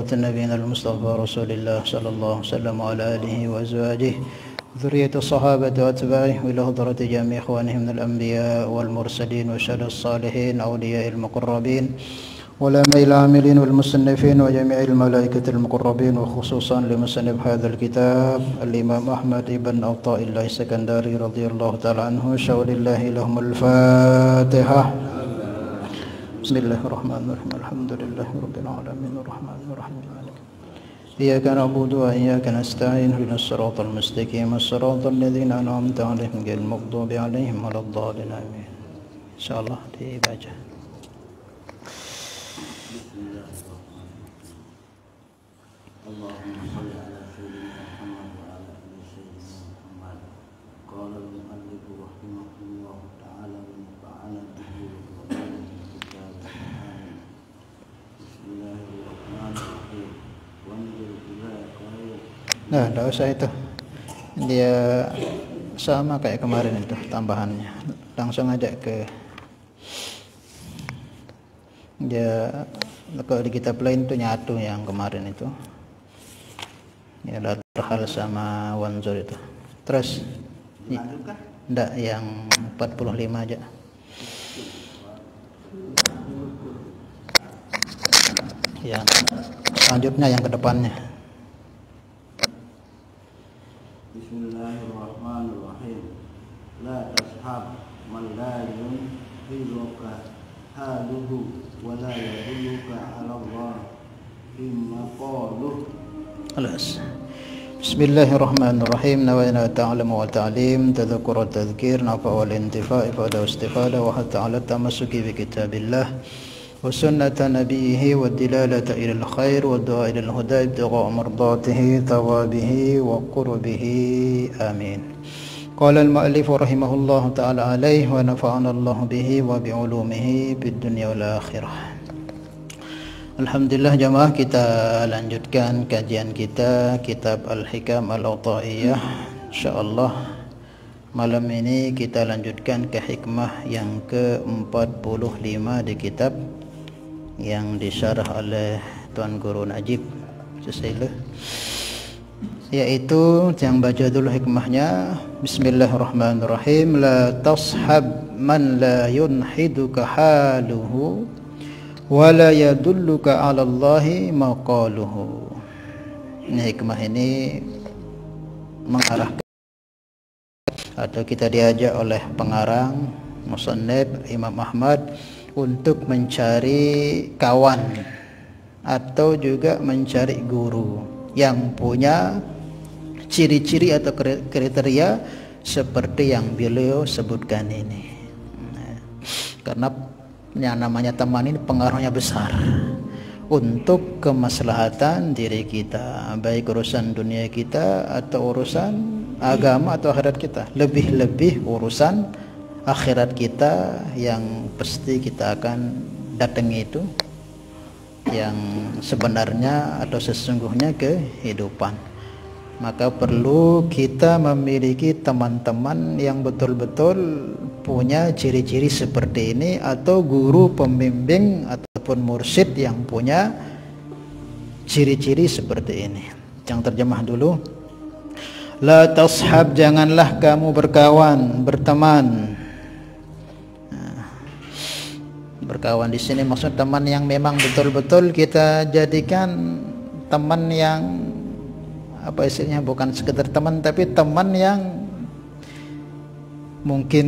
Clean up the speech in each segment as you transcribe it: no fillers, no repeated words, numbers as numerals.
حضرة نبينا المصطفى رسول الله صلى الله عليه وسلم وعلى آله وأزواجه ذرية الصحابة وأتباعه وإلى حضرة جميع إخوانه من الأنبياء والمرسلين وشهد الصالحين أولياء المقربين ولما العاملين والمصنفين وجميع الملائكة المقربين وخصوصا لمصنف هذا الكتاب الإمام أحمد بن عطاء الله السكندري رضي الله تعالى عنه شاول الله لهم الفاتحة. بسم الله الرحمن الرحيم الحمد لله رب العالمين الرحمن الرحيم إياك نعبد وإياك نستعين اهدنا الصراط المستقيم الصراط الذين أنعمت عليهم غير المغضوب عليهم ولا الضالين آمين. Insyaallah dibaca. اللهم صل على سيدنا محمد وعلى آل سيدنا محمد. قال المؤلف رحمه الله تعالى ونفعنا به وبارك الكتاب الآمين. بسم الله الرحمن الرحيم. وانظر إلى قول. Nah, tidak usah itu. Dia sama kayak kemarin itu tambahannya. Langsung aja ke dia kalau di kitab lain itu nyatu yang kemarin itu. Ya terhal sama wanzur itu. Terus enggak yang 45 aja. Ya, selanjutnya yang ke depannya. Bismillahirrahmanirrahim. La tashab man la yunhiluka haluhu wa la yadulluka ala Allah imma qaluh. خلاص. بسم الله الرحمن الرحيم. نوينا التعلم والتعليم تذكر التذكير نفع والانتفاع إفادة واستفادة وحتى على التمسك بكتاب الله وسنة نبيه والدلالة إلى الخير والدعاء إلى الهدى ابتغاء مرضاته ثوابه وقربه آمين. قال المؤلف رحمه الله تعالى عليه ونفعنا الله به وبعلومه في الدنيا والآخرة. Alhamdulillah jamaah, kita lanjutkan kajian kita kitab Al-Hikam Al-Athaiyah. InsyaAllah malam ini kita lanjutkan ke hikmah yang ke-45 di kitab yang disyarah oleh Tuan Guru Najib Susailah, yaitu yang baca dulu hikmahnya. Bismillahirrahmanirrahim. La tashab man la yunhiduka haluhu wala yadulluka 'ala Allahi maqaluhu. Ini hikmah ini mengarahkan atau kita diajak oleh pengarang musannif Imam Ahmad untuk mencari kawan atau juga mencari guru yang punya ciri-ciri atau kriteria seperti yang beliau sebutkan ini. Karena yang namanya teman ini pengaruhnya besar untuk kemaslahatan diri kita, baik urusan dunia kita atau urusan agama atau akhirat kita. Lebih-lebih urusan akhirat kita yang pasti kita akan datangi itu, yang sebenarnya atau sesungguhnya kehidupan. Maka perlu kita memiliki teman-teman yang betul-betul punya ciri-ciri seperti ini, atau guru pembimbing ataupun mursyid yang punya ciri-ciri seperti ini. Yang terjemah dulu. La tashab, janganlah kamu berkawan, berteman. Berkawan di sini maksud teman yang memang betul-betul kita jadikan teman yang apa istilahnya, bukan sekedar teman tapi teman yang mungkin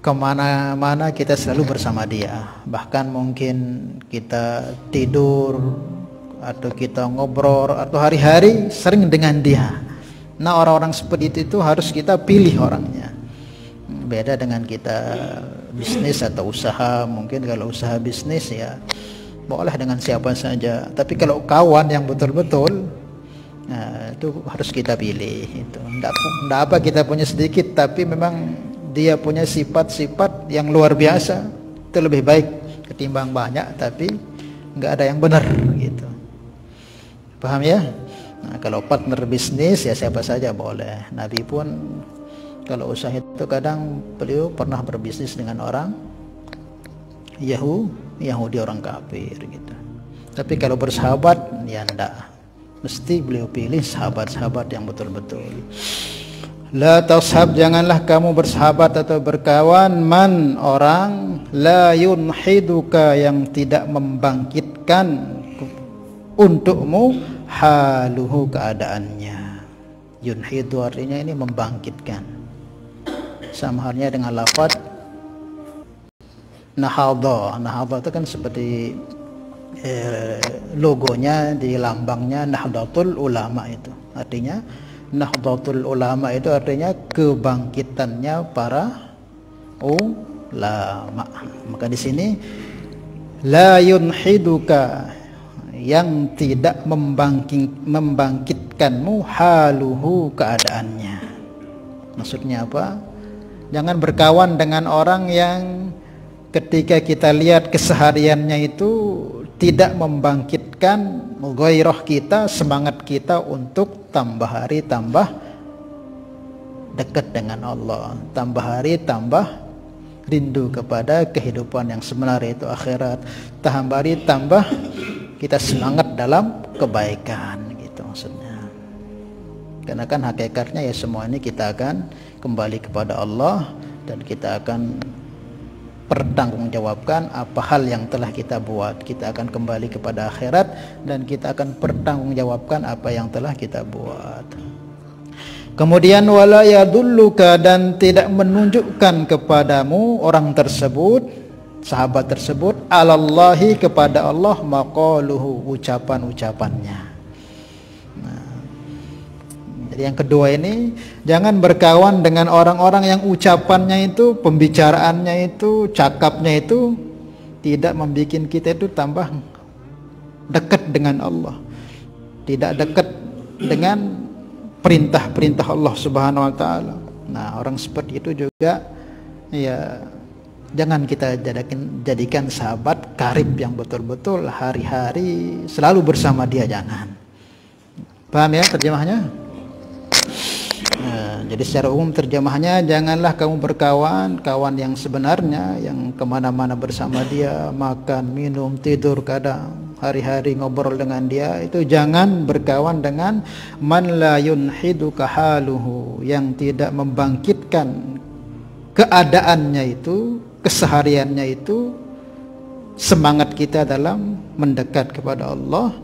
kemana-mana kita selalu bersama dia, bahkan mungkin kita tidur atau kita ngobrol atau hari-hari sering dengan dia. Nah, orang-orang seperti itu harus kita pilih orangnya. Beda dengan kita bisnis atau usaha. Mungkin kalau usaha bisnis ya boleh dengan siapa saja, tapi kalau kawan yang betul-betul, nah, itu harus kita pilih. Itu enggak apa kita punya sedikit, tapi memang dia punya sifat-sifat yang luar biasa, itu lebih baik ketimbang banyak tapi enggak ada yang benar gitu. Paham ya? Nah, kalau partner bisnis ya siapa saja boleh. Nabi pun kalau usaha itu kadang beliau pernah berbisnis dengan orang Yahudi, orang kafir gitu. Tapi kalau bersahabat ya enggak, mesti beliau pilih sahabat-sahabat yang betul-betul. La tashab, janganlah kamu bersahabat atau berkawan, man orang, la yunhiduka, yang tidak membangkitkan untukmu, haluhu, keadaannya. Yunhidu artinya ini membangkitkan, sama halnya dengan lafaz nahadha. Nahadha itu kan seperti logonya di lambangnya Nahdlatul Ulama, itu artinya Nahdlatul Ulama itu artinya kebangkitannya para ulama. Maka di sini la yunhiduka, yang tidak membangkitkanmu, haluhu, keadaannya. Maksudnya apa? Jangan berkawan dengan orang yang ketika kita lihat kesehariannya itu tidak membangkitkan gairah kita, semangat kita untuk tambah hari tambah dekat dengan Allah, tambah hari tambah rindu kepada kehidupan yang sebenarnya itu akhirat, tambah hari tambah kita semangat dalam kebaikan, gitu maksudnya. Karena kan hakikatnya ya semua ini kita akan kembali kepada Allah, dan kita akan pertanggungjawabkan apa hal yang telah kita buat. Kita akan kembali kepada akhirat dan kita akan pertanggungjawabkan apa yang telah kita buat. Kemudian wala yadulluka, dan tidak menunjukkan kepadamu orang tersebut, sahabat tersebut, alallahi, kepada Allah, maqaluhu, ucapan-ucapannya. Yang kedua ini, jangan berkawan dengan orang-orang yang ucapannya itu, pembicaraannya itu, cakapnya itu tidak membuat kita itu tambah dekat dengan Allah, tidak dekat dengan perintah-perintah Allah Subhanahu wa taala. Nah, orang seperti itu juga ya jangan kita jadikan sahabat karib yang betul-betul hari-hari selalu bersama dia, jangan. Paham ya terjemahnya? Jadi secara umum terjemahnya, janganlah kamu berkawan, kawan yang sebenarnya, yang kemana-mana bersama dia, makan, minum, tidur, kadang hari-hari ngobrol dengan dia, itu jangan berkawan dengan man la yunhiduka haluhu, yang tidak membangkitkan keadaannya itu, kesehariannya itu, semangat kita dalam mendekat kepada Allah.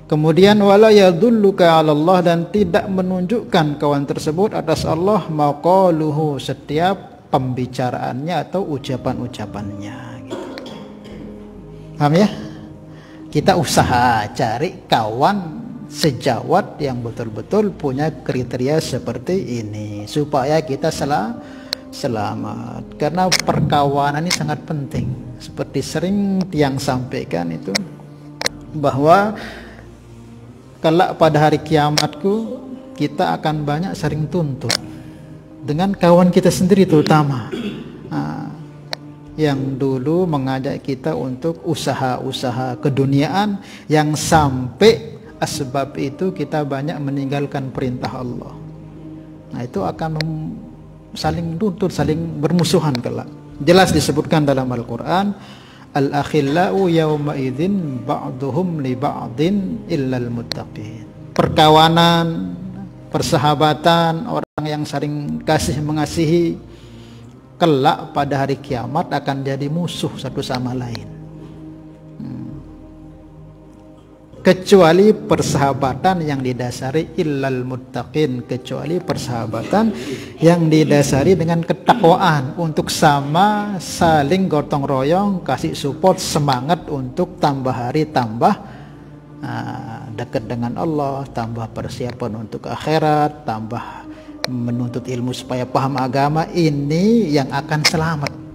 Kemudian wala yadulluka 'ala Allah, dan tidak menunjukkan kawan tersebut atas Allah, maqaluhu, setiap pembicaraannya atau ucapan-ucapannya, gitu. Paham ya? Kita usaha cari kawan sejawat yang betul-betul punya kriteria seperti ini supaya kita selamat. Karena perkawanan ini sangat penting. Seperti sering tiang sampaikan itu, bahwa kelak pada hari kiamatku kita akan banyak sering tuntut dengan kawan kita sendiri, terutama yang dulu mengajak kita untuk usaha-usaha keduniaan, yang sampai asbab itu kita banyak meninggalkan perintah Allah. Nah, itu akan saling tuntut, saling bermusuhan kelak. Jelas disebutkan dalam Al-Quran, al-akhillau yawma idzin ba'duhum li ba'din illal muttaqin. Perkawanan, persahabatan, orang yang saling kasih mengasihi, kelak pada hari kiamat akan jadi musuh satu sama lain. Kecuali persahabatan yang didasari illal muttaqin, kecuali persahabatan yang didasari dengan ketakwaan, untuk sama saling gotong royong, kasih support, semangat untuk tambah hari tambah dekat dengan Allah, tambah persiapan untuk akhirat, tambah menuntut ilmu supaya paham agama. Ini yang akan selamat.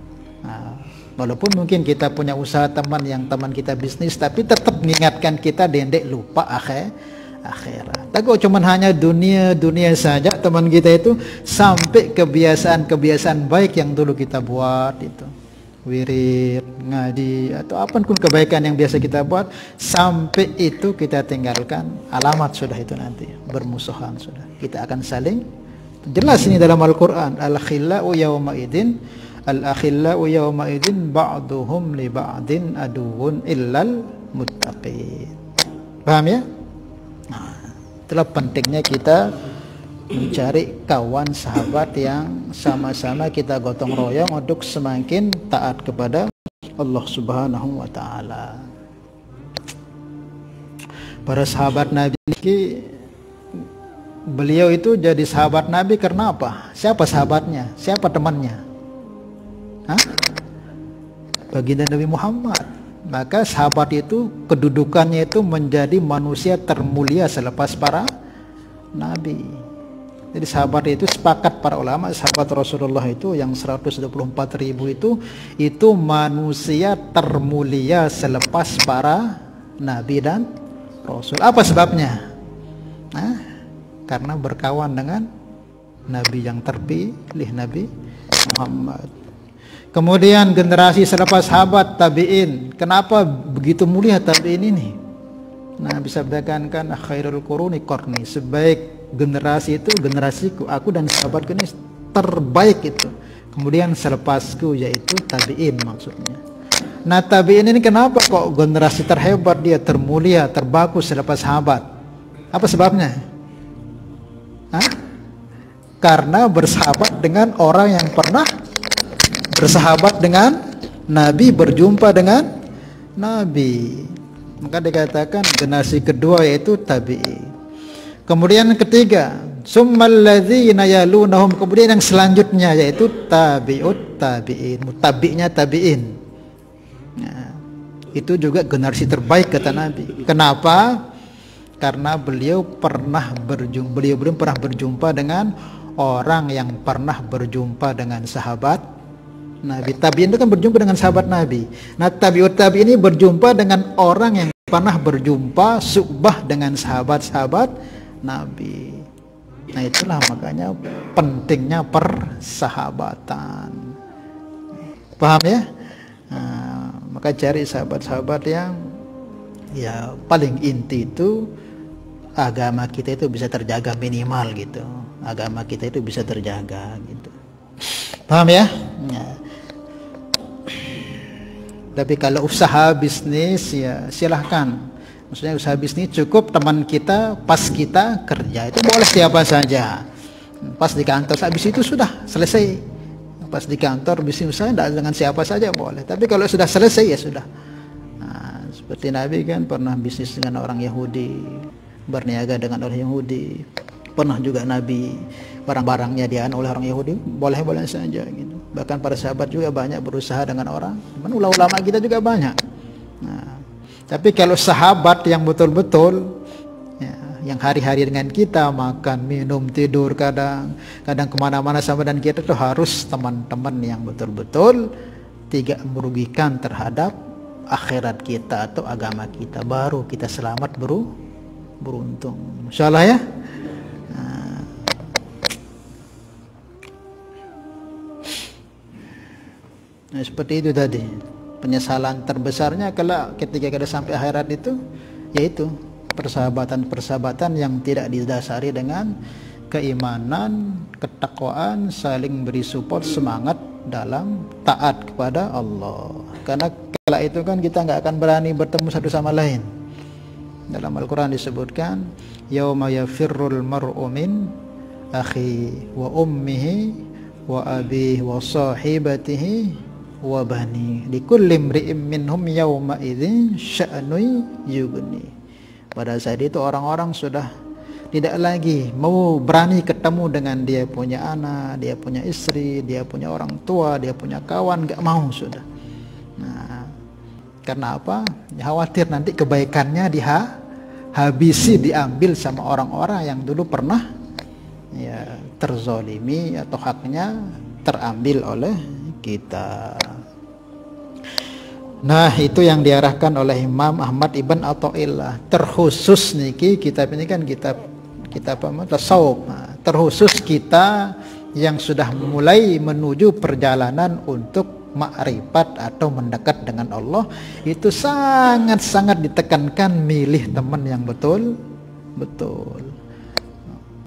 Walaupun mungkin kita punya usaha teman kita bisnis, tapi tetap mengingatkan kita dendek lupa akhirat. Tapi kalau cuma hanya dunia saja teman kita itu, sampai kebiasaan baik yang dulu kita buat itu, wirid, ngaji, atau apapun kebaikan yang biasa kita buat, sampai itu kita tinggalkan, alamat sudah itu nanti bermusuhan sudah. Kita akan saling, jelas ini dalam Al-Quran, al-khillau yawma idzin ba'duhum li ba'din aduwwun illal muttaqin. Paham ya? Nah, itulah pentingnya kita mencari kawan sahabat yang sama-sama kita gotong royong untuk semakin taat kepada Allah Subhanahu wa taala. Para sahabat Nabi ini, beliau itu jadi sahabat Nabi karena apa? Siapa sahabatnya? Siapa temannya? Hah? Baginda Nabi Muhammad. Maka sahabat itu kedudukannya itu menjadi manusia termulia selepas para Nabi. Jadi sahabat itu sepakat para ulama, sahabat Rasulullah itu yang 124.000 itu manusia termulia selepas para Nabi dan Rasul. Apa sebabnya? Nah, karena berkawan dengan Nabi yang terpilih, Nabi Muhammad. Kemudian generasi selepas sahabat tabi'in. Kenapa begitu mulia tabi'in ini? Nah, bisa dikatakan khairul quruni qarni, sebaik generasi itu generasiku, aku dan sahabatku ini terbaik itu. Kemudian selepasku yaitu tabi'in maksudnya. Nah, tabi'in ini kenapa kok generasi terhebat, dia termulia, terbagus selepas sahabat? Apa sebabnya? Hah? Karena bersahabat dengan orang yang pernah bersahabat dengan Nabi, berjumpa dengan Nabi. Maka dikatakan generasi kedua yaitu tabi'in. Kemudian ketiga, summal ladzina yalunahum, kemudian yang selanjutnya yaitu tabi'ut tabi'in, mutabi'nya tabi'in. Nah, itu juga generasi terbaik kata Nabi. Kenapa? Karena beliau belum pernah berjumpa dengan orang yang pernah berjumpa dengan sahabat Nabi. Tabi'in itu kan berjumpa dengan sahabat Nabi. Nah, tabi'ut tabi'in ini berjumpa dengan orang yang pernah berjumpa suhbah dengan sahabat-sahabat Nabi. Nah, itulah makanya pentingnya persahabatan. Paham ya? Nah, maka cari sahabat-sahabat yang ya paling inti itu agama kita itu bisa terjaga minimal gitu. Agama kita itu bisa terjaga gitu. Paham ya? Ya. Tapi kalau usaha bisnis ya silahkan. Maksudnya usaha bisnis cukup teman kita pas kita kerja, itu boleh siapa saja. Pas di kantor, habis itu sudah selesai. Pas di kantor bisnis usaha dengan siapa saja boleh. Tapi kalau sudah selesai ya sudah. Nah, seperti Nabi kan pernah bisnis dengan orang Yahudi, berniaga dengan orang Yahudi. Pernah juga Nabi barang-barangnya dianu oleh orang Yahudi, boleh-boleh saja gitu. Bahkan para sahabat juga banyak berusaha dengan orang. Ulama kita juga banyak. Nah, tapi kalau sahabat yang betul-betul ya, yang hari-hari dengan kita makan, minum, tidur, kadang kemana-mana sama dan kita tuh harus teman-teman yang betul-betul tidak merugikan terhadap akhirat kita atau agama kita, baru kita selamat beruntung. Insyaallah ya. Nah, seperti itu tadi. Penyesalan terbesarnya ketika kita sampai akhirat itu yaitu persahabatan-persahabatan yang tidak didasari dengan keimanan, ketakwaan, saling beri support, semangat dalam taat kepada Allah. Karena kala itu kan kita nggak akan berani bertemu satu sama lain. Dalam Al-Quran disebutkan, yauma yafirrul mar'u min akhi wa ummihi wa abihi wa sahibatihi wa bani likulli imri'in minhum yawma idzin sya'nu yughni. Pada saat itu orang-orang sudah tidak lagi mau berani ketemu dengan dia punya anak, dia punya istri, dia punya orang tua, dia punya kawan, enggak mau sudah. Nah, karena apa? Khawatir nanti kebaikannya dihabisi, diambil sama orang-orang yang dulu pernah ya terzolimi atau haknya terambil oleh kita. Nah, itu yang diarahkan oleh Imam Ahmad Ibn Athaillah. Terkhusus niki kitab ini kan kitab tasawuf. Nah, terkhusus kita yang sudah mulai menuju perjalanan untuk makrifat atau mendekat dengan Allah, itu sangat-sangat ditekankan milih teman yang betul.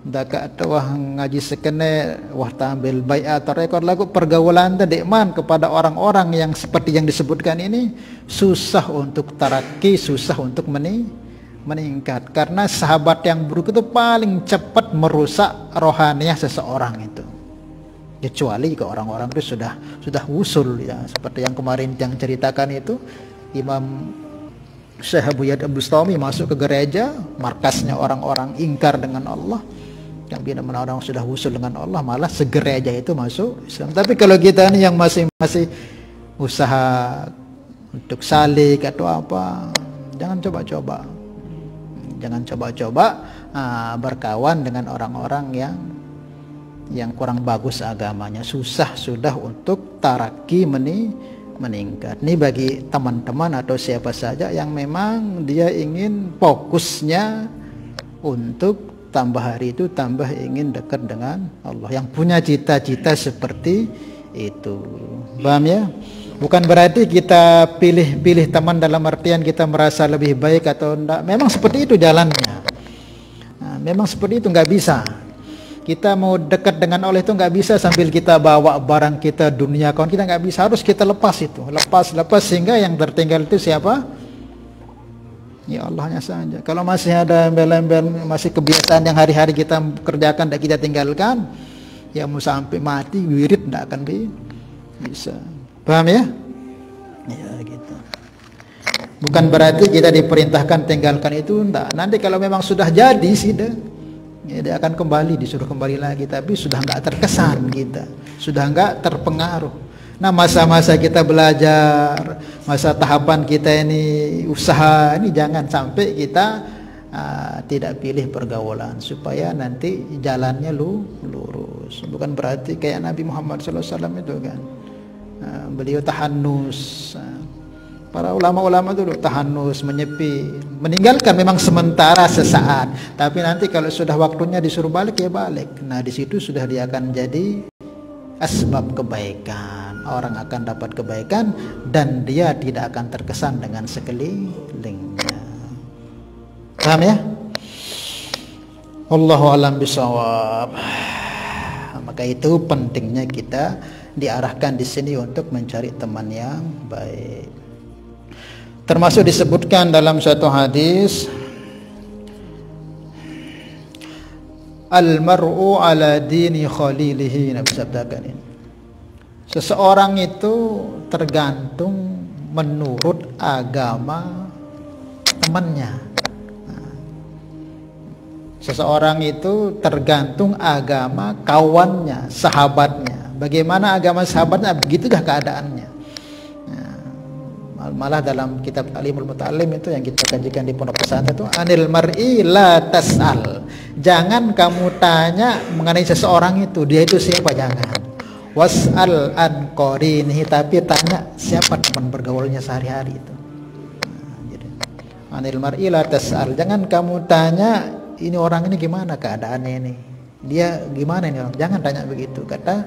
Daka atau wah ngaji sekene wah tampil baiat atau rekor lagu pergaulan tadi man kepada orang-orang yang seperti yang disebutkan ini susah untuk taraki, susah untuk meningkat, karena sahabat yang buruk itu paling cepat merusak rohaniah seseorang itu, kecuali ke orang-orang itu sudah usul ya, seperti yang kemarin yang ceritakan itu Imam Syekh Abu Yad Al-Bustami masuk ke gereja, markasnya orang-orang ingkar dengan Allah, yang bila orang sudah usul dengan Allah malah segereja itu masuk Islam. Tapi kalau kita ini yang masih usaha untuk salik atau apa, jangan coba-coba berkawan dengan orang-orang yang kurang bagus agamanya. Susah sudah untuk taraki meningkat. Ini bagi teman-teman atau siapa saja yang memang dia ingin fokusnya untuk tambah hari itu tambah ingin dekat dengan Allah, yang punya cita-cita seperti itu. Paham ya? Bukan berarti kita pilih-pilih teman dalam artian kita merasa lebih baik atau enggak. Memang seperti itu jalannya. Nah, memang seperti itu, nggak bisa. Kita mau dekat dengan Allah itu nggak bisa sambil kita bawa barang kita, dunia kawan kita, nggak bisa. Harus kita lepas itu, lepas sehingga yang tertinggal itu siapa? Ya Allahnya saja. Kalau masih ada embel-embel, masih kebiasaan yang hari-hari kita kerjakan dan kita tinggalkan, ya mau sampai mati wirid tidak akan bisa. Paham ya? Ya gitu. Bukan berarti kita diperintahkan tinggalkan itu, enggak. Nanti kalau memang sudah jadi sudah, ya dia akan kembali, disuruh kembali lagi, tapi sudah enggak terkesan kita, sudah enggak terpengaruh. Nah, masa-masa kita belajar, masa tahapan kita ini usaha ini, jangan sampai kita tidak pilih pergaulan supaya nanti jalannya lurus. Bukan berarti kayak Nabi Muhammad SAW itu kan, beliau tahannus. Para ulama-ulama dulu tahannus, menyepi, meninggalkan memang sementara sesaat, tapi nanti kalau sudah waktunya disuruh balik ya balik. Nah, di situ sudah dia akan jadi asbab kebaikan. Orang akan dapat kebaikan dan dia tidak akan terkesan dengan sekelilingnya. Paham ya? Wallahu a'lam bishawab. Maka itu pentingnya kita diarahkan di sini untuk mencari teman yang baik. Termasuk disebutkan dalam suatu hadis, al-mar'u ala dini khalilihi, Nabi sabdakan ini. Seseorang itu tergantung menurut agama temannya. Seseorang itu tergantung agama kawannya, sahabatnya. Bagaimana agama sahabatnya, begitulah keadaannya. Malah dalam kitab Alimul Muta'allim itu yang kita kajikan di pondok pesantren itu, anil mar'i la tas'al. Jangan kamu tanya mengenai seseorang itu, dia itu siapa, jangan. Was'al an qarinihi, tapi tanya siapa teman bergaulnya sehari-hari itu. Jadi anil mar'i la tas'al, jangan kamu tanya ini orang ini gimana keadaannya ini, dia gimana ini orang, jangan tanya begitu. Kata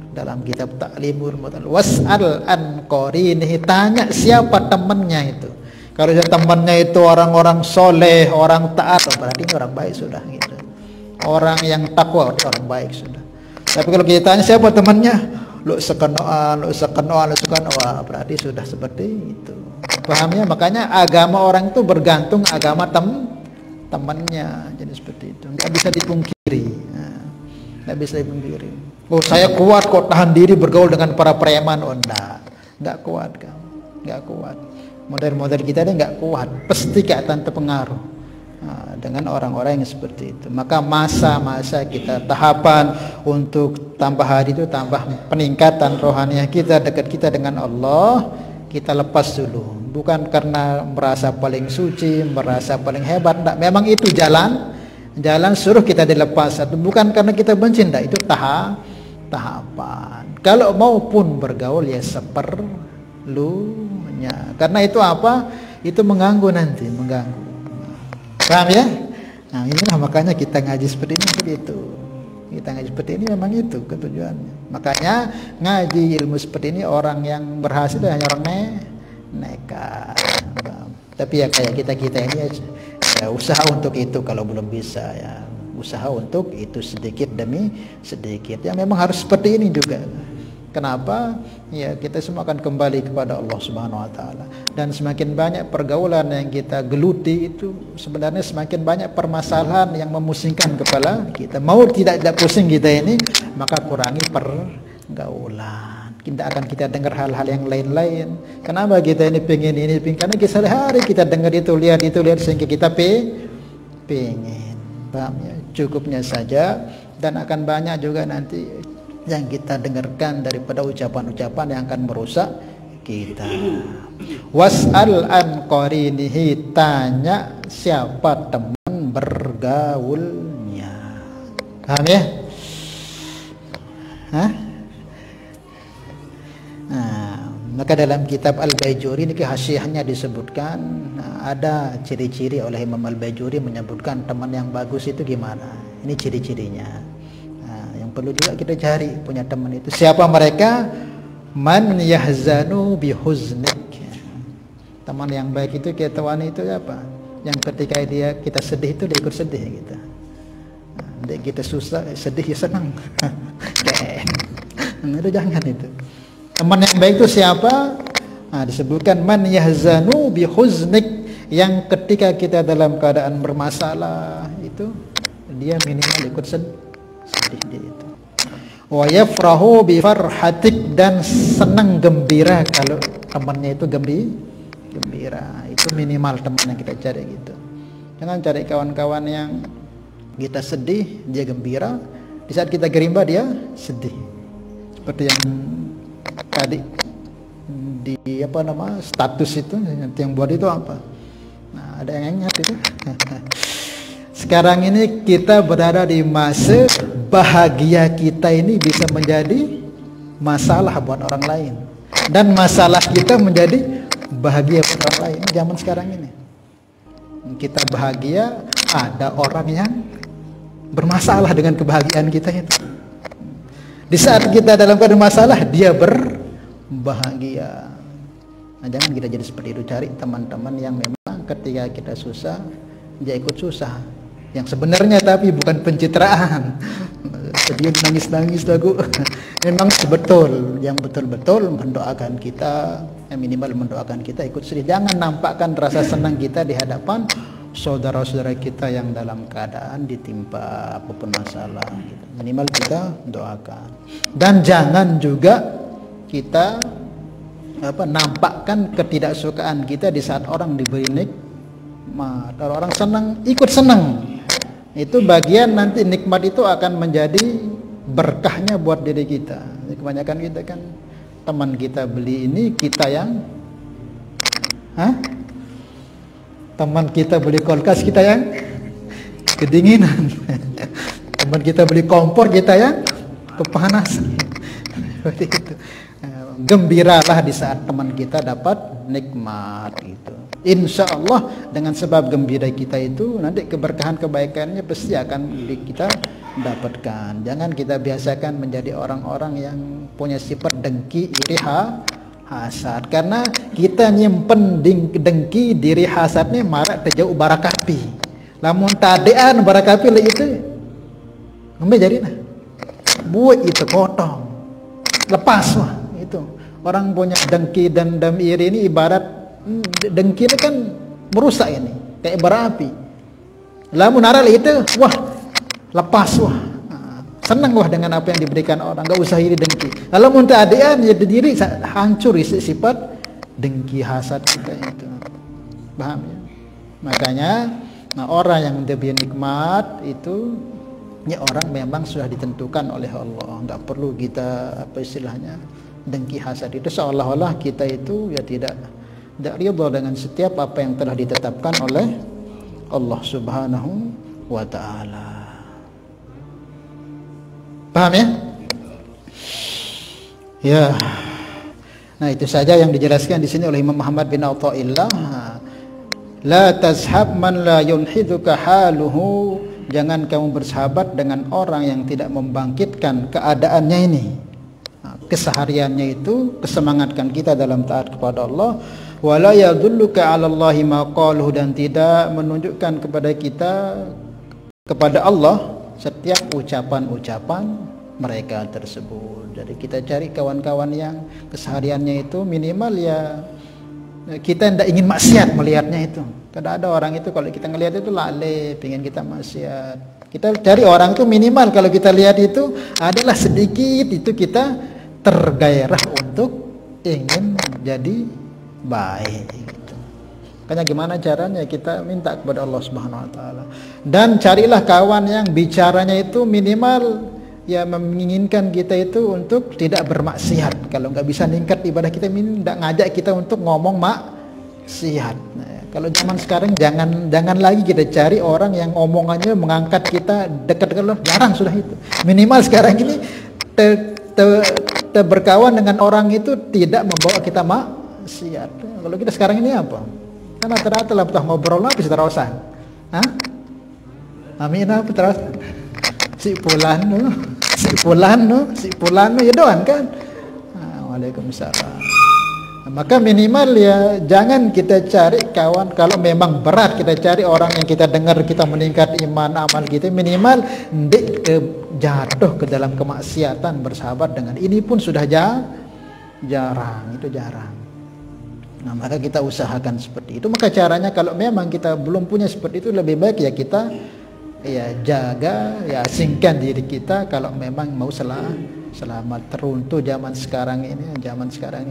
dalam kitab Ta'limul Muta'allim, was'al an qarinihi, tanya siapa temannya itu. Kalau temannya itu orang-orang soleh, orang taat, berarti ini orang baik sudah gitu. Orang yang takwa, orang baik sudah. Tapi kalau kita tanya siapa temannya, lu sekenoa, berarti sudah seperti itu. Paham ya? Makanya agama orang itu bergantung agama temannya. Jadi seperti itu. Nggak bisa dipungkiri. Nggak bisa dipungkiri. Oh, saya kuat kok tahan diri bergaul dengan para preman. Oh, nggak kuat kamu. Nggak kuat. Model-model kita ini nggak kuat. Pasti akan terpengaruh dengan orang-orang yang seperti itu. Maka masa-masa kita, tahapan untuk tambah hari itu, tambah peningkatan rohaniah kita, dekat kita dengan Allah, kita lepas dulu. Bukan karena merasa paling suci, merasa paling hebat, enggak. Memang itu jalan suruh kita dilepas. Atau bukan karena kita benci, enggak. Itu tahapan. Kalau maupun bergaul ya seperlunya. Karena itu apa? Itu mengganggu nanti, mengganggu. Paham ya? Nah, inilah makanya kita ngaji seperti ini begitu. Kita ngaji seperti ini memang itu ketujuannya. Makanya ngaji ilmu seperti ini orang yang berhasil hanya orang nekat. Tapi ya kayak kita ini ya usaha untuk itu kalau belum bisa ya. usaha untuk itu sedikit demi sedikit. Ya memang harus seperti ini juga. Kenapa? Ya kita semua akan kembali kepada Allah Subhanahu wa taala. Dan semakin banyak pergaulan yang kita geluti itu sebenarnya semakin banyak permasalahan yang memusingkan kepala kita. Mau tidak pusing kita ini, maka kurangi pergaulan. Tidak akan kita dengar hal-hal yang lain-lain. Kenapa kita ini pengen ini, karena sehari-hari kita dengar itu, lihat sehingga kita pengen. Paham ya? Cukupnya saja, dan akan banyak juga nanti yang kita dengarkan daripada ucapan-ucapan yang akan merusak kita. Was'al an qarinihi, tanya siapa teman bergaulnya. Paham ya? Hah? Nah, maka dalam kitab Al-Baijuri ini hasyiahnya disebutkan, ada ciri-ciri oleh Imam Al-Baijuri menyebutkan teman yang bagus itu gimana. Ini ciri-cirinya. Perlu juga kita cari punya teman itu. Siapa mereka? Man yahzanu bihuznik. Teman yang baik itu kita tahu itu apa? Yang ketika kita sedih itu dia ikut sedih kita. Kita susah sedih ya senang. Itu jangan itu. Teman yang baik itu siapa? Disebutkan man yahzanu bihuznik, yang ketika kita dalam keadaan bermasalah itu dia minimal ikut sedih dia itu. Wa yafrahu bi farhatik, dan senang gembira kalau temannya itu gembira. Itu minimal teman yang kita cari gitu. Jangan cari kawan-kawan yang kita sedih dia gembira, di saat kita gerimba dia sedih. Seperti yang tadi di status itu yang buat itu apa? Nah, ada yang ingat itu. Sekarang ini kita berada di masa bahagia kita ini bisa menjadi masalah buat orang lain, dan masalah kita menjadi bahagia buat orang lain. Zaman sekarang ini kita bahagia, ada orang yang bermasalah dengan kebahagiaan kita itu. Di saat kita dalam keadaan masalah, dia berbahagia. Nah, jangan kita jadi seperti itu. Cari teman-teman yang memang ketika kita susah dia ikut susah, yang sebenarnya tapi bukan pencitraan. Dia nangis-nangis lagu. Memang betul, yang betul-betul mendoakan kita, yang minimal mendoakan kita ikut sedih. Jangan nampakkan rasa senang kita di hadapan saudara-saudara kita yang dalam keadaan ditimpa apapun masalah. Minimal kita doakan. Dan jangan juga kita nampakkan ketidaksukaan kita di saat orang diberi nikmat. Kalau orang senang, ikut senang. Itu bagian nanti nikmat itu akan menjadi berkahnya buat diri kita. Kebanyakan kita kan teman kita beli ini, kita yang teman kita beli kulkas, kita yang kedinginan. Teman kita beli kompor, kita yang kepanasan. Seperti itu. Gembiralah di saat teman kita dapat nikmat itu. Insya Allah dengan sebab gembira kita itu nanti keberkahan kebaikannya pasti akan kita dapatkan. Jangan kita biasakan menjadi orang-orang yang punya sifat dengki, iri, hasad. Karena kita nyimpen dengki, diri, hasadnya marak terjauh barakapi. Lamun tadean barakapi itu ngambil jadi buat itu potong, lepas wah itu. Orang punya dengki dan dendam iri ini ibarat dengki ini kan merusak ini kayak bara api. Lamun aral itu wah lepas wah senang wah dengan apa yang diberikan orang, nggak usah iri dengki. Lalu muntah adean ya diri hancur sifat dengki hasad kita itu. Paham ya? Makanya orang yang diberi nikmat itu orang memang sudah ditentukan oleh Allah. Nggak perlu kita dengki hasad itu, seolah-olah kita itu ya tidak ridha dengan setiap apa yang telah ditetapkan oleh Allah Subhanahu wa ta'ala. Paham ya? Ya. Nah, itu saja yang dijelaskan di sini oleh Imam Muhammad bin Athaillah. La tazhab man la yunhidhuka haluhu. Jangan kamu bersahabat dengan orang yang tidak membangkitkan keadaannya ini. Kesehariannya itu kesemangatkan kita dalam taat kepada Allah. Wala yadulluka 'ala Allahi ma qaluhu, dan tidak menunjukkan kepada kita kepada Allah setiap ucapan-ucapan mereka tersebut. Jadi kita cari kawan-kawan yang kesehariannya itu minimal ya kita tidak ingin maksiat melihatnya itu. Kadang ada orang itu kalau kita ngelihat itu lalai, pengen kita maksiat. Kita cari orang itu minimal kalau kita lihat itu adalah sedikit itu kita tergairah untuk ingin jadi baik gitu. Makanya gimana caranya kita minta kepada Allah Subhanahu wa taala. Dan carilah kawan yang bicaranya itu minimal ya menginginkan kita itu untuk tidak bermaksiat. Kalau nggak bisa ningkat ibadah kita, tidak ngajak kita untuk ngomong maksiat. Nah, kalau zaman sekarang jangan lagi kita cari orang yang omongannya mengangkat kita dekat-dekat, jarang sudah itu. Minimal sekarang ini berkawan dengan orang itu tidak membawa kita maksiat. Kalau kita sekarang ini apa? Kan rata-rata lah kita ngobrol apa sih terusan? Hah? Amin apa terus? Si Pulano ya doang kan. Waalaikumsalam. Maka minimal ya jangan kita cari kawan kalau memang berat kita cari orang yang kita dengar kita meningkat iman amal kita, minimal jatuh ke dalam kemaksiatan bersahabat dengan ini pun sudah jarang, itu jarang. Nah, maka kita usahakan seperti itu. Maka caranya kalau memang kita belum punya seperti itu, lebih baik ya kita ya jaga, ya asingkan diri kita kalau memang mau selamat. Teruntuk zaman sekarang ini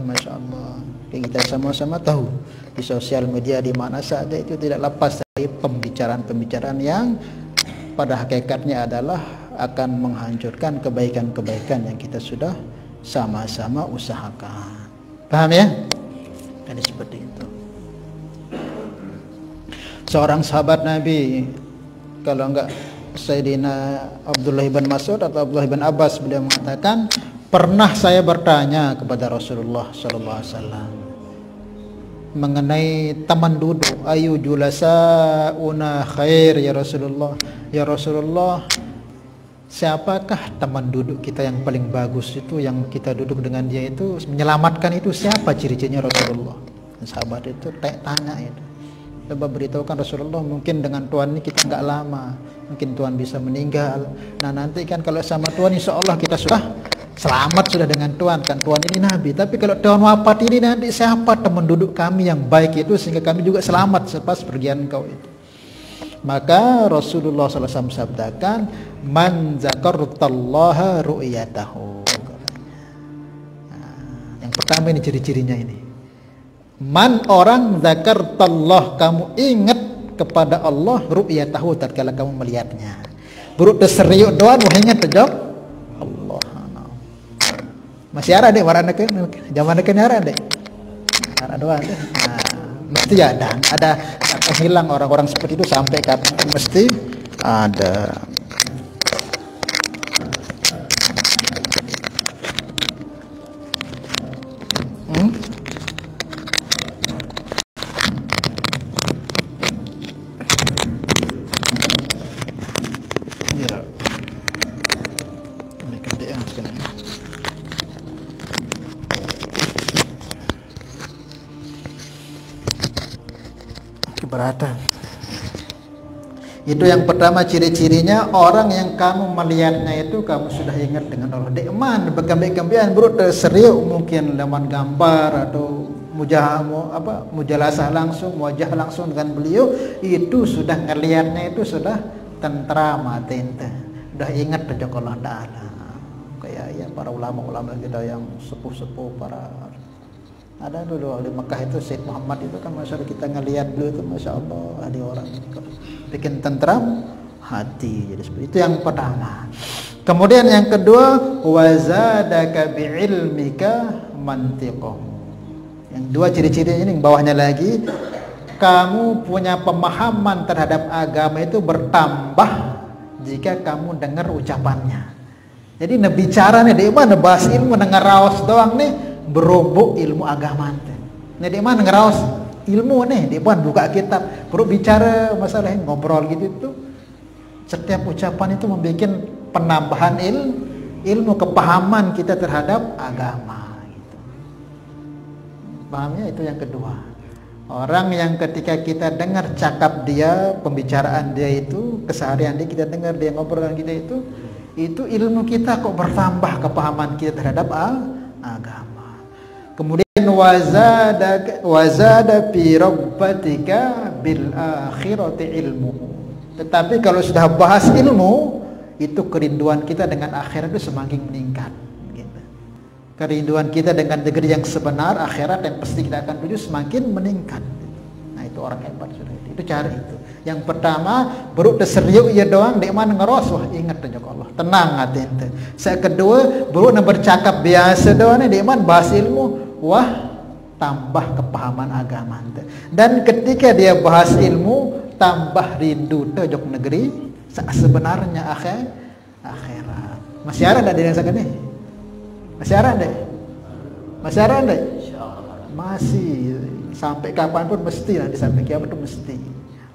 Masya Allah, kita sama-sama tahu di sosial media di mana saja itu tidak lepas dari pembicaraan-pembicaraan yang pada hakikatnya adalah akan menghancurkan kebaikan-kebaikan yang kita sudah sama-sama usahakan. Paham ya? Jadi seperti itu. Seorang sahabat Nabi, kalau enggak Sayyidina Abdullah bin Mas'ud atau Abdullah bin Abbas, beliau mengatakan, pernah saya bertanya kepada Rasulullah sallallahu alaihi wasallam mengenai teman duduk, ayu julasauna khair ya Rasulullah. Ya Rasulullah, siapakah teman duduk kita yang paling bagus itu, yang kita duduk dengan dia itu menyelamatkan itu siapa ciri-cirinya Rasulullah? Sahabat itu tanya itu. Coba beritahukan Rasulullah, mungkin dengan Tuhan ini kita nggak lama, mungkin Tuhan bisa meninggal. Nah nanti kan kalau sama Tuhan insya Allah kita sudah selamat sudah dengan Tuhan, kan Tuhan ini Nabi. Tapi kalau Tuhan wafat ini nanti siapa teman duduk kami yang baik itu sehingga kami juga selamat selepas pergian engkau itu. Maka Rasulullah SAW sabdakan, man zakartallaha ru'yatahu. Nah, yang pertama ini ciri-cirinya ini. Man orang zakartallah, kamu ingat kepada Allah, ru'yatahu tatkala kamu melihatnya. Buruk terseriuk doa mau ingat terjawab Allah. Masih ada deh warna kan zaman kan ada deh. Ada doa deh. Nah, mesti ada hilang orang-orang seperti itu sampai kapan mesti ada. Keberatan. Itu yang pertama ciri-cirinya, orang yang kamu melihatnya itu kamu sudah ingat dengan Allah. Dekman begambi-gambian buruk terseriuk mungkin lewat gambar atau mujalasah langsung, wajah langsung dengan beliau, itu sudah ngelihatnya itu sudah tentram hati ente. Sudah ingat dengan Allah Ta'ala. Kayak ya para ulama-ulama kita yang sepuh-sepuh, para ada dulu di Mekah itu Syekh Muhammad itu kan masyaallah kita ngelihat beliau itu Masya Allah ada orang bikin tentram hati. Jadi seperti itu yang pertama. Kemudian yang kedua, wazadaka bi'ilmika mantiqah. Yang dua ciri-ciri ini yang bawahnya lagi, kamu punya pemahaman terhadap agama itu bertambah jika kamu dengar ucapannya. Jadi bicara nih dia mana bahas ilmu dengar raos doang nih berobok ilmu agama nih. Di mana ngeraos ilmu nih, dia pun buka kitab, perlu bicara masalah ngobrol gitu itu. Setiap ucapan itu membuat penambahan ilmu kepahaman kita terhadap agama gitu. Pahamnya itu yang kedua. Orang yang ketika kita dengar cakap dia, pembicaraan dia itu, keseharian dia, kita dengar dia ngobrol dengan kita itu ilmu kita kok bertambah, kepahaman kita terhadap agama. Kemudian wazada fi rabbatika bil akhirati ilmuhu. Tetapi kalau sudah bahas ilmu, itu kerinduan kita dengan akhirat itu semakin meningkat. Kerinduan kita dengan negeri yang sebenar, akhirat yang pasti kita akan tuju semakin meningkat. Nah itu orang hebat sudah itu cari itu. Yang pertama baru terseriuk ya doang dek mana ngeros, wah ingat tunjuk Allah, tenang hati ente. Saya kedua baru bercakap biasa doang dek mana bahas ilmu, wah tambah kepahaman agama ente. Dan ketika dia bahas ilmu tambah rindu tunjuk negeri sebenarnya akhirat. Masih ada enggak yang sakit nih? Masih ada deh? Masih ada deh? Masih sampai kapanpun mesti nanti sampai kiamat itu mesti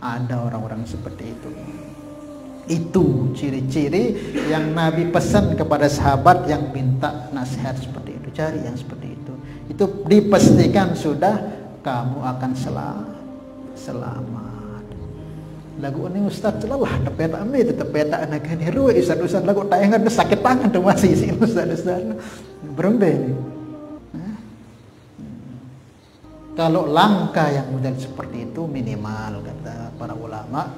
ada orang-orang seperti itu. Itu ciri-ciri yang Nabi pesan kepada sahabat yang minta nasihat seperti itu. Cari yang seperti itu. Itu dipastikan sudah kamu akan selamat. Lagu ini Ustaz celah tepeta ambil tepeta anak ini ruwe Ustaz lagu tayangan sakit tangan tuh masih sih Ustaz berembe. Kalau langkah yang model seperti itu minimal kata para ulama,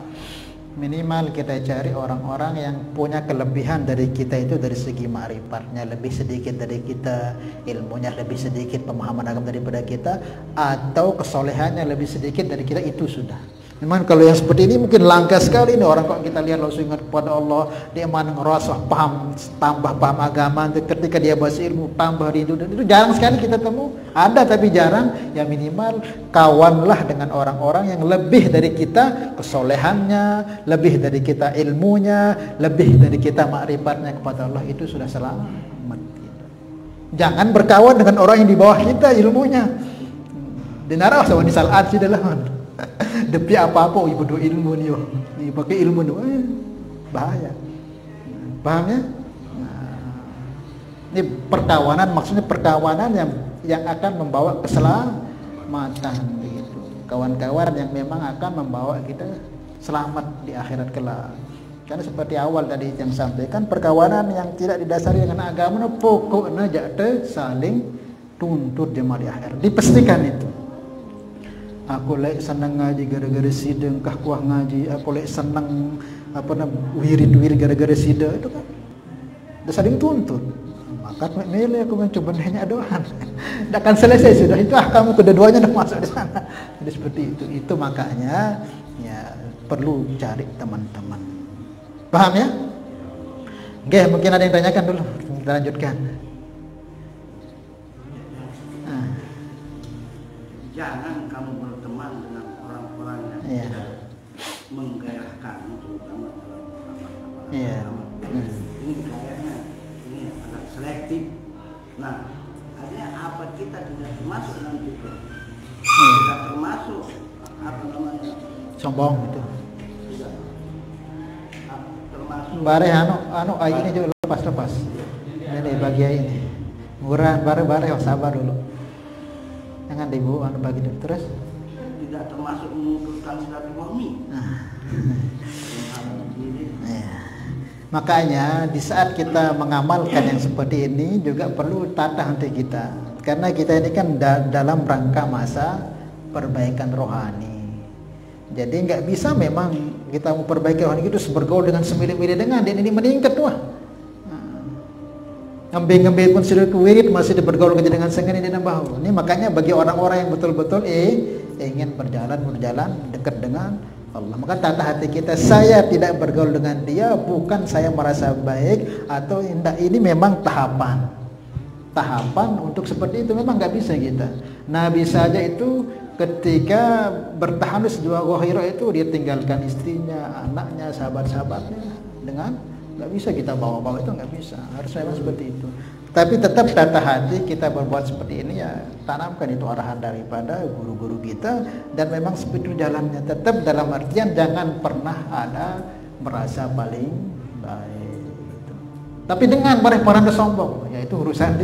minimal kita cari orang-orang yang punya kelebihan dari kita itu dari segi ma'rifatnya lebih sedikit dari kita, ilmunya lebih sedikit, pemahaman agama daripada kita, atau kesolehannya lebih sedikit dari kita, itu sudah. Memang kalau yang seperti ini mungkin langka sekali nih orang kok kita lihat langsung ingat kepada Allah, dia mana ngerasa paham, tambah paham agama, ketika dia bahas ilmu tambah rindu, dan itu jarang sekali kita temu. Ada tapi jarang. Ya minimal kawanlah dengan orang-orang yang lebih dari kita kesolehannya, lebih dari kita ilmunya, lebih dari kita makrifatnya kepada Allah, itu sudah selamat. Jangan berkawan dengan orang yang di bawah kita ilmunya. Denara sama di salat sih dalam. Depi apa-apa ibu do ilmu nih, nih pakai ilmu nih, bahaya. Paham ya? Nah, ini perkawanan, maksudnya perkawanan yang akan membawa keselamatan begitu. Kawan-kawan yang memang akan membawa kita selamat di akhirat kelak. Karena seperti awal tadi yang sampaikan, perkawanan yang tidak didasari dengan agama pokoknya jatuh saling tuntut di akhirat. Dipastikan itu. Aku lek senang ngaji gara-gara sidang, kah kuah ngaji. Aku lek senang wirid gara-gara sidang, itu kan udah saling tuntut. Maka milih aku mencoba nanya doang. Tidak akan selesai sudah itu, kamu kedua-duanya udah masuk di sana. Jadi seperti itu. Itu makanya ya perlu cari teman-teman. Paham ya? Oke, mungkin ada yang tanyakan dulu. Kita lanjutkan. Jangan kamu berteman dengan orang-orang yang tidak menggairahkan, terutama dalam agama. Ini kayaknya ini agak selektif. Nah, artinya apa kita tidak termasuk dalam itu? Tidak termasuk apa namanya? Sombong itu. Tidak. Termasuk. Bare ini juga lepas. Ini bagian ini. Murah bare sabar dulu. Jangan ibu bagi terus. Tidak termasuk memutuskan silaturahmi. Makanya di saat kita mengamalkan yang seperti ini juga perlu tata hati kita, karena kita ini kan dalam rangka masa perbaikan rohani. Jadi nggak bisa memang kita mau perbaiki rohani itu bergaul dengan semilih-milih dengan dan ini meningkat wah. Ngambil pun sudah wirid masih bergaul dengan sengen ini nambah. Ini makanya bagi orang-orang yang betul-betul ingin berjalan dekat dengan Allah, maka tata hati kita, saya tidak bergaul dengan dia bukan saya merasa baik atau indah, ini memang tahapan untuk seperti itu memang nggak bisa kita. Nabi saja itu ketika bertahanus dua ghahirah itu dia tinggalkan istrinya, anaknya, sahabat-sahabatnya dengan nggak bisa kita bawa-bawa, itu nggak bisa, harus memang seperti itu. Tapi tetap tata hati kita berbuat seperti ini ya, tanamkan itu arahan daripada guru-guru kita, dan memang seperti itu jalannya. Tetap dalam artian jangan pernah ada merasa paling baik gitu. Tapi dengan mereka sombong, yaitu urusan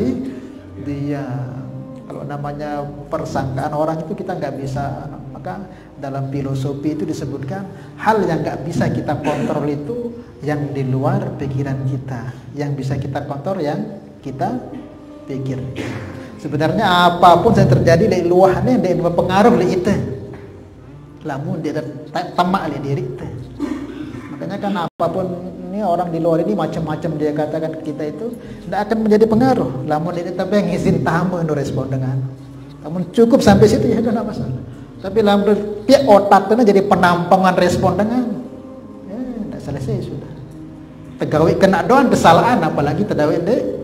dia. Kalau namanya persangkaan orang itu kita nggak bisa Maka dalam filosofi itu disebutkan hal yang nggak bisa kita kontrol itu yang di luar pikiran kita, yang bisa kita kontrol yang kita pikir. Sebenarnya apapun yang terjadi di luarnya dia berpengaruh di itu. Lamun dia tamak di diri itu. Makanya kan apapun ini orang di luar ini macam-macam dia katakan ke kita itu tidak akan menjadi pengaruh. Lamun dia tapi yang izin tamu itu respon dengan. Namun cukup sampai situ ya tidak masalah. Tapi lamun pihak otak itu jadi penampungan respon dengan, ya tidak selesai sudah. Tegawai kena doan kesalahan, apalagi tegawai deh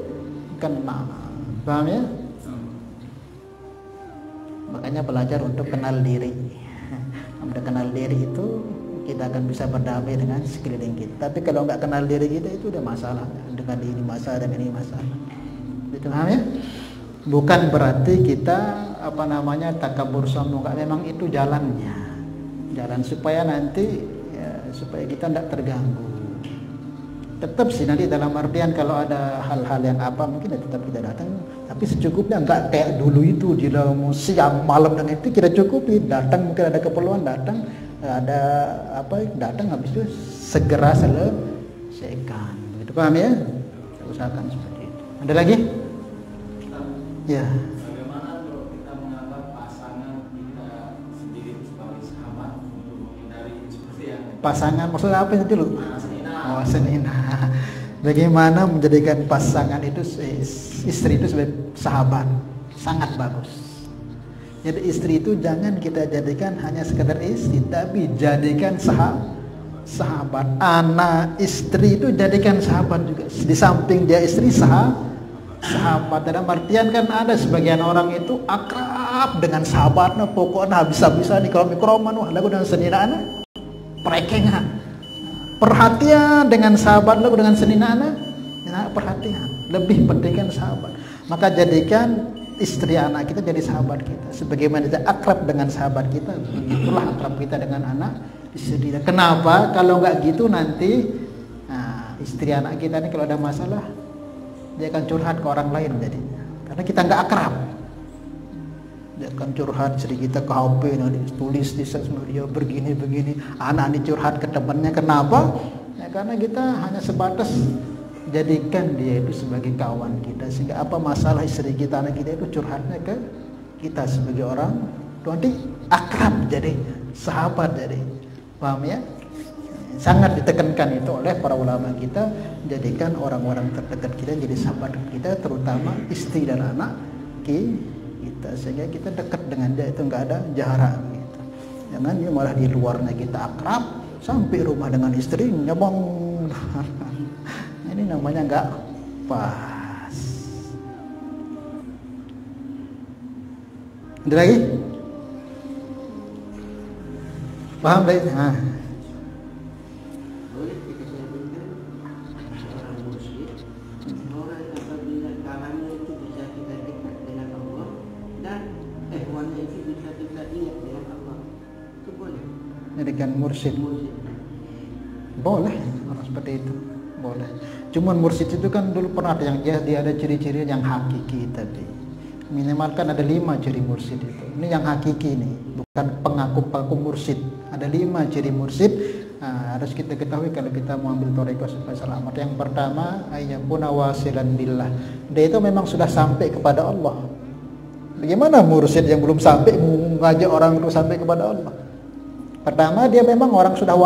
kena, paham ya? Makanya belajar untuk kenal diri. Udah kenal diri itu kita akan bisa berdamai dengan sekeliling kita. Tapi kalau nggak kenal diri kita itu udah masalah. Dengan ini masalah dan ini masalah. Itu paham ya? Bukan berarti kita takabur sombong. Memang itu jalannya. Jalan supaya nanti ya, supaya kita tidak terganggu. Tetap sih nanti dalam artian kalau ada hal-hal yang mungkin ya tetap kita datang. Tapi secukupnya, nggak kayak dulu itu di dalam siang malam dan itu kita cukupi datang, mungkin ada keperluan datang, ada datang, habis itu segera selesaikan. Begitu, paham ya? Usahakan seperti itu. Ada lagi? Ya. Bagaimana kalau kita menganggap pasangan kita sendiri sebagai sahabat untuk menghindari seperti yang pasangan maksudnya apa itu dulu? Oh, senina. Bagaimana menjadikan pasangan itu istri itu sebagai sahabat? Sangat bagus. Jadi istri itu jangan kita jadikan hanya sekedar istri, tapi jadikan sahabat. Anak istri itu jadikan sahabat juga. Di samping dia istri sahabat. Dalam artian kan ada sebagian orang itu akrab dengan sahabatnya, pokoknya habis-habisan di mikroman, wah lagu dengan senina perekengan. Perhatian dengan sahabat lagu dengan senina ya, perhatian. Lebih pentingkan sahabat. Maka jadikan istri anak kita jadi sahabat kita. Sebagaimana kita akrab dengan sahabat kita, itulah akrab kita dengan anak istri kita. Kenapa? Kalau nggak gitu nanti istri anak kita ini kalau ada masalah dia akan curhat ke orang lain jadinya. Karena kita nggak akrab. Dia akan curhat istri kita ke HP, nanti tulis di sosial media begini. Anak ini curhat ke temannya. Kenapa? Ya, karena kita hanya sebatas jadikan dia itu sebagai kawan kita, sehingga apa masalah istri kita, anak kita itu curhatnya ke kita sebagai orang nanti akrab, jadi sahabat, jadi paham ya? Sangat ditekankan itu oleh para ulama kita, jadikan orang-orang terdekat kita jadi sahabat kita, terutama istri dan anak kita, sehingga kita dekat dengan dia itu nggak ada jarak gitu. Jangan dia malah di luarnya kita akrab, sampai rumah dengan istri nyebong. Ini namanya nggak pas. Ada lagi? Paham lagi? Boleh kita sharingkan seorang muslim, orang apabila kalamnya itu bisa kita dekat dengan Allah dan ehwannya itu bisa kita ingat dengan Allah, itu boleh. Jadikan mursyid. Boleh orang seperti itu, boleh. Cuman mursyid itu kan dulu pernah ada yang dia ada ciri-ciri yang hakiki tadi. Minimal kan ada 5 ciri mursyid itu. Ini yang hakiki nih, bukan pengaku-pengaku mursyid. Ada 5 ciri mursyid. Harus kita ketahui kalau kita mau ambil thariqah supaya selamat. Yang pertama, ayyakuna wasilan billah. Dia itu memang sudah sampai kepada Allah. Bagaimana mursyid yang belum sampai mengajak orang untuk sampai kepada Allah? Pertama, dia memang orang sudah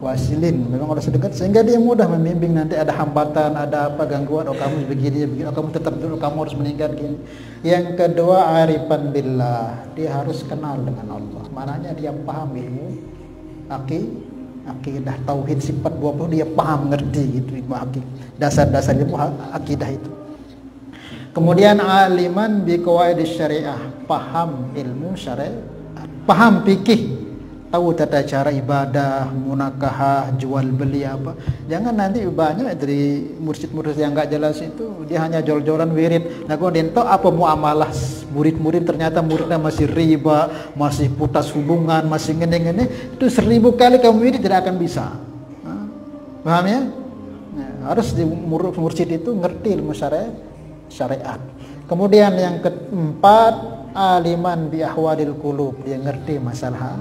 wasilin, memang orang sedekat, sehingga dia mudah membimbing. Nanti ada hambatan, ada apa gangguan, oh kamu begini, oh kamu tetap dulu, kamu harus meninggal gini. Yang kedua, arifan billah, dia harus kenal dengan Allah. Maknanya dia paham ilmu akidah tauhid sifat 20, dia paham, ngerti gitu ilmu akidah, dasar-dasar ilmu akidah itu. Kemudian aliman bi qawaidis syariah, paham ilmu syariat, paham fikih, tahu tata cara ibadah, munakahah, jual beli apa. Jangan nanti banyak dari mursyid-mursyid yang enggak jelas itu, dia hanya jol-jolan wirid. Nah, kalau dia tahu apa muamalah murid-murid, ternyata muridnya masih riba, masih putus hubungan, masih ngene-ngene, itu 1000 kali kamu wirid tidak akan bisa. Paham ya? Nah, harus di mursyid itu ngerti ilmu syariat. Kemudian yang keempat, aliman bi ahwadil qulub, dia ngerti masalah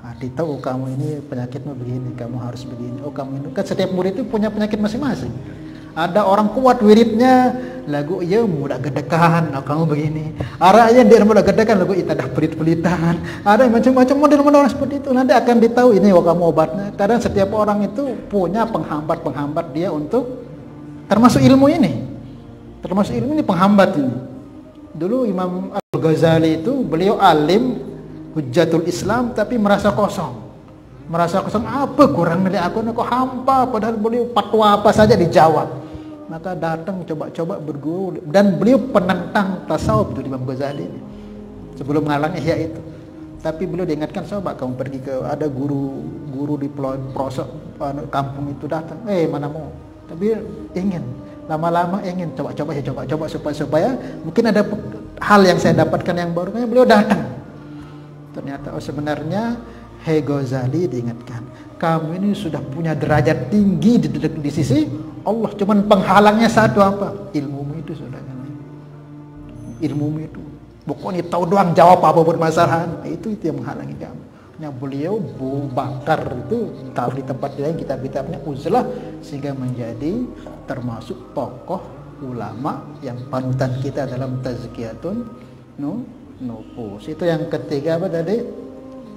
hati, tahu kamu ini penyakitmu begini, kamu harus begini. Oh kamu ini, kan setiap murid itu punya penyakit masing-masing. Ada orang kuat wiridnya, lagu iya mudah gedekan, oh kamu begini. Arahnya dia mudah gedekan, lagu itu dah pelit-pelitan. Ada macam-macam model-model seperti itu. Nanti akan ditahu ini, oh kamu obatnya. Kadang setiap orang itu punya penghambat-penghambat dia untuk, termasuk ilmu ini. Termasuk ilmu ini penghambat ini. Dulu Imam Al-Ghazali itu, beliau alim, hujjatul Islam, tapi merasa kosong. Merasa kosong, apa kurang dari aku, kok hampa, padahal beliau fatwa apa saja dijawab. Maka datang coba-coba berguru, dan beliau penentang tasawuf itu Imam Ghazali ini, sebelum menghalangi Ihya itu. Tapi beliau diingatkan, coba kamu pergi ke, ada guru di pelosok kampung itu datang, mana mau. Tapi ingin, lama-lama ingin coba supaya mungkin ada hal yang saya dapatkan yang baru. Beliau datang, ternyata sebenarnya Ghazali diingatkan, kamu ini sudah punya derajat tinggi di sisi Allah, cuman penghalangnya satu apa? Ilmumu itu sudah kan. Ilmumu itu, pokoknya tahu doang jawab apa permasalahan, itu yang menghalangi kamu. Nah, beliau Abu Bakar itu tahu di tempat lain kitab-kitabnya uzlah, sehingga menjadi termasuk tokoh ulama yang panutan kita dalam tazkiyatun nufus. Itu yang ketiga apa tadi?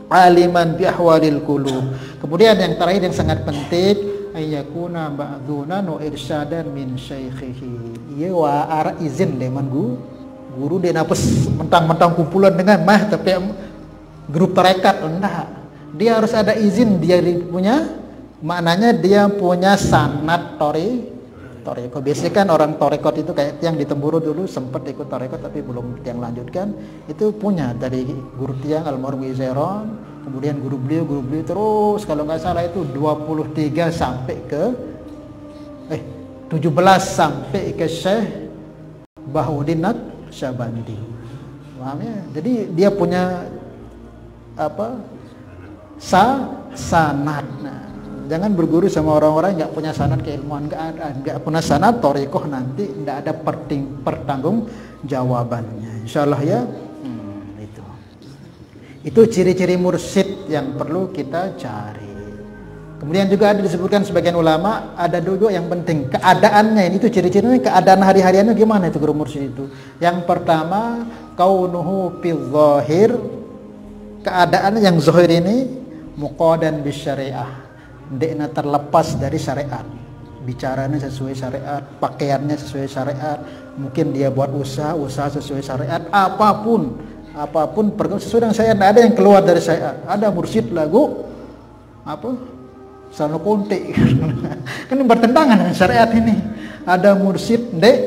Aliman bi ahwalil qulub. Kemudian yang terakhir yang sangat penting, ayyakuna ba'duna no irsyadan min syaikhihi. Iya wa ara izin leman guru dia napes mentang-mentang kumpulan dengan mah tapi grup tarekat enggak. Dia harus ada izin, dia punya, maknanya dia punya sanad toriko. Biasanya kan orang tarekat itu kayak tiang di Temburu dulu sempat ikut tarekat tapi belum tiang lanjutkan, itu punya dari guru tiang almarhum Izairon, kemudian guru beliau terus kalau nggak salah itu 23 sampai ke 17 sampai ke Syekh Bahuddin Naqsyabandi. Paham ya? Jadi dia punya apa? Sanad. Nah, jangan berguru sama orang-orang nggak punya sanad keilmuan, nggak punya sanad torikoh, nanti nggak ada pertanggung jawabannya. Insyaallah ya. Itu ciri-ciri mursyid yang perlu kita cari. Kemudian juga ada disebutkan sebagian ulama, ada juga yang penting keadaannya. Ini itu ciri-cirinya, keadaan hari-hariannya gimana itu guru mursyid itu. Yang pertama, kaunuhu fil zahir, keadaannya yang zahir ini muqadan bisyariah, ndekna terlepas dari syariat, bicaranya sesuai syariat, pakaiannya sesuai syariat, mungkin dia buat usaha sesuai syariat, apapun sesuai dengan syariat, tidak ada yang keluar dari syariat. Ada mursyid lagu apa Sano Konte kan bertentangan dengan syariat ini. Ada mursyid ndek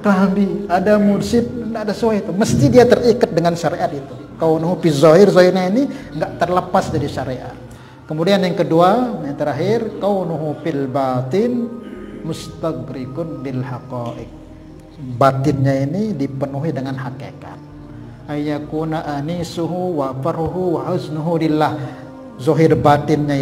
kelambi, ada mursyid tidak ada sesuai, itu mesti dia terikat dengan syariat itu. Kaunuhu fi zahirnya ini enggak terlepas dari syariat. Kemudian yang kedua, yang terakhir, kaunuhu fil batin mustaghrikun bil haqaiq. Batinnya ini dipenuhi dengan hakikat. Ayyakuna anisuhu wa farhuhu wa huznuhu lillah. Zahir batinnya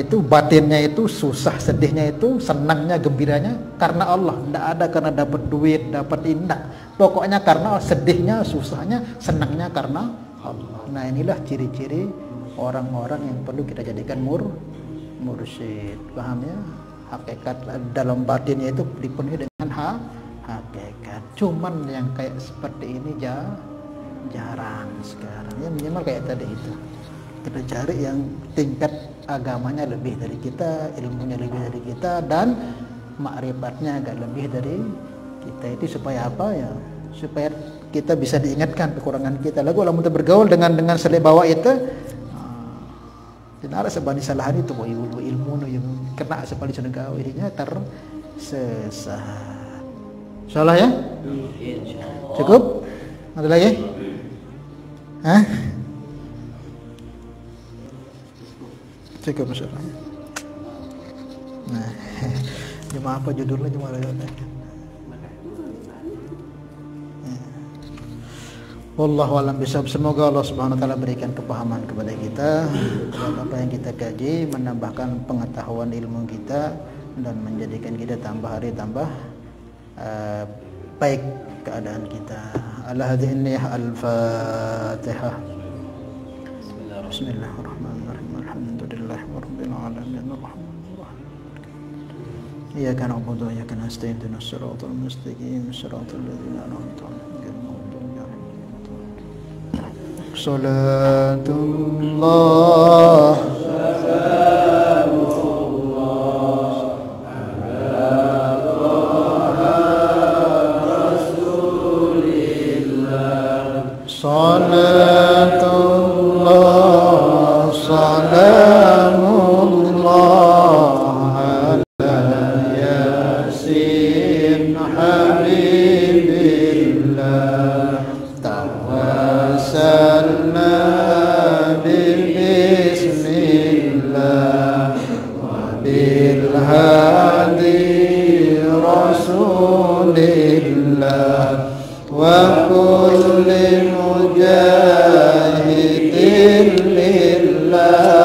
itu susah sedihnya itu, senangnya gembiranya karena Allah. Tidak ada karena dapat duit, dapat indah. Pokoknya karena sedihnya, susahnya, senangnya karena Allah. Nah, inilah ciri-ciri orang-orang yang perlu kita jadikan mursyid. Paham ya? Hakikat dalam batinnya itu dipenuhi dengan hakikat. Cuman yang kayak seperti ini jarang sekarang. Ya minimal kayak tadi itu. Kita cari yang tingkat agamanya lebih dari kita, ilmunya lebih dari kita, dan makrifatnya agak lebih dari kita. Itu supaya apa ya? Supaya kita bisa diingatkan kekurangan kita. Lalu kalau kita bergaul dengan selek bawa itu, tidak ada sebani salahan itu ilmu yang kena sebani senegau ininya tersesat. Insyaallah ya? Cukup? Ada lagi? Hah? Cukup insyaallah. Nah, cuma apa judulnya cuma ada. Wallahu a'lam bishawab. Semoga Allah Subhanahu wa taala berikan kepahaman kepada kita terhadap apa yang kita kaji, menambahkan pengetahuan ilmu kita dan menjadikan kita tambah hari tambah baik keadaan kita. على هذه النية. الفاتحة. بسم الله الرحمن الرحيم. الحمد لله رب العالمين الرحمن الرحيم إياك نعبد وإياك نستعين اهدنا الصراط المستقيم صراط الذين أنعمت عليهم غير المغضوب عليهم ولا الضالين. صلاة الله صلاة الله سلام الله على ياسين حبيب الله توسلنا ببسم الله وبالهادي رسول الله وكل مجاهد لله